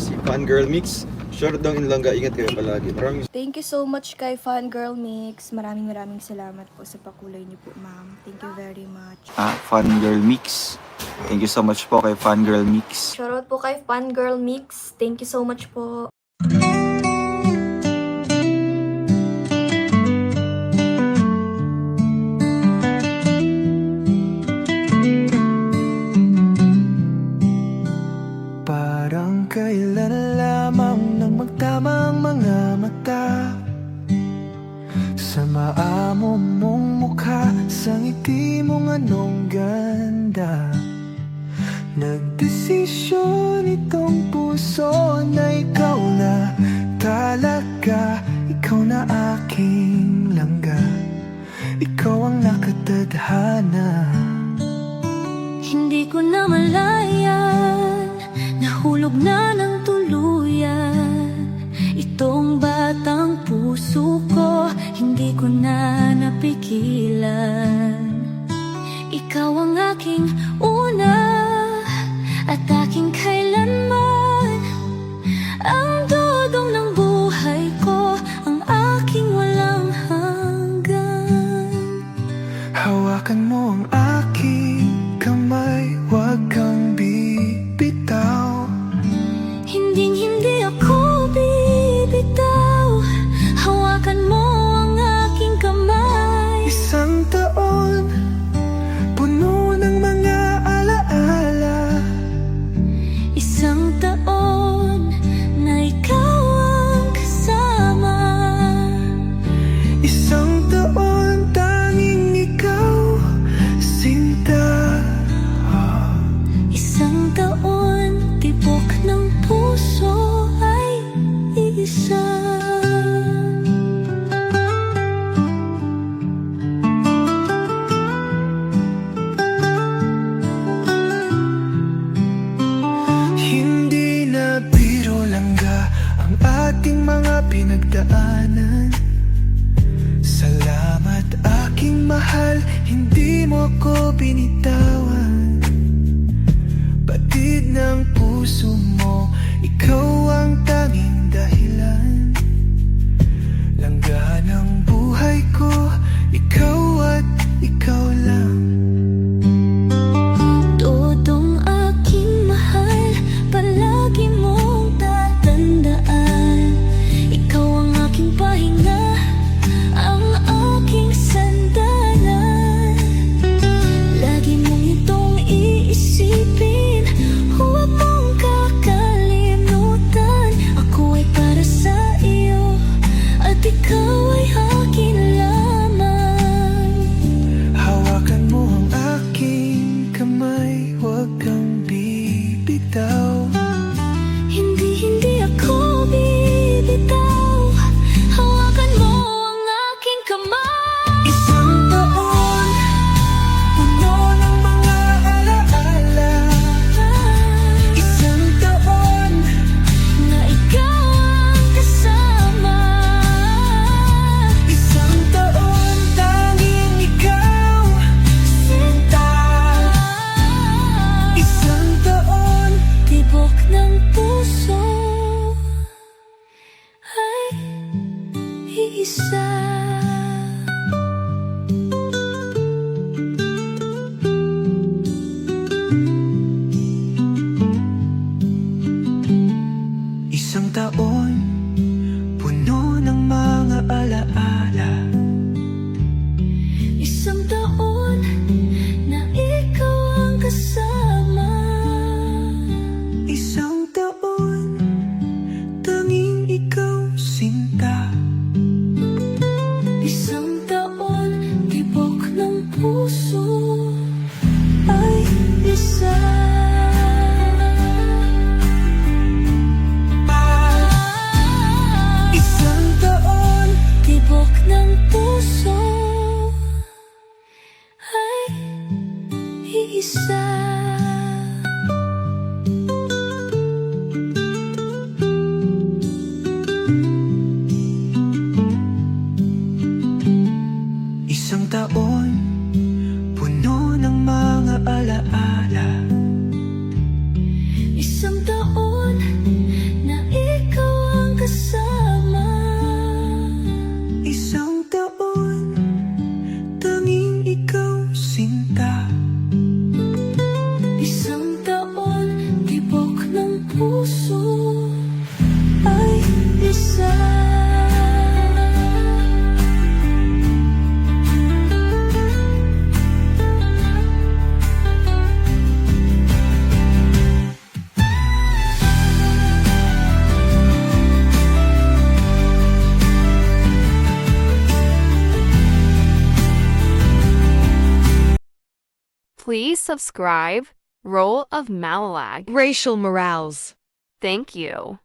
Si Fangirl Mix. Short daw in Langga. Ingat kayo palagi. Maraming Thank you so much kay Fangirl Mix. Maraming salamat po sa pakulay niyo po, ma'am. Thank you very much. Fangirl Mix. Thank you so much po kay Fangirl Mix. Shoutout po kay Fangirl Mix. Thank you so much po. Parang kailan lamang nang magtamang mga mata sa maamo mong mukha, sa ngiti mong anong ganda. Nagdesisyon itong puso na ikaw na talaga. Ikaw na aking langga, ikaw ang nakatadhana. Hindi ko na malayan, nahulog na ng tuluyan itong batang puso ko, hindi ko na napigilan. Ikaw ang aking una at aking kailanman, ang dudong ng buhay ko, ang aking walang hanggan. Hawakan mo ang aking kamay, huwag kang bibitaw. Hinding-hindi ako bibitaw, hawakan mo ang aking kamay. Isang taon, puno ng mga alaala. Isang taon na ikaw ang kasama. Isang taon, tanging ikaw, sinta. Isang taon, tibok ng puso ay isa. Hindi na biro langga ang ating mga pinagdaanan. Salamat aking mahal, hindi mo ko binitawan. Batid ng puso mo, ikaw ang tanging dahilan. Langga ng buhay ko, ikaw at ikaw lang. Todong aking mahal, palagi mong tatandaan. Ikaw ang aking pahinga, ang aking sandalan. Lagi mong Please subscribe. Role of Malalag. Racial Morales. Thank you.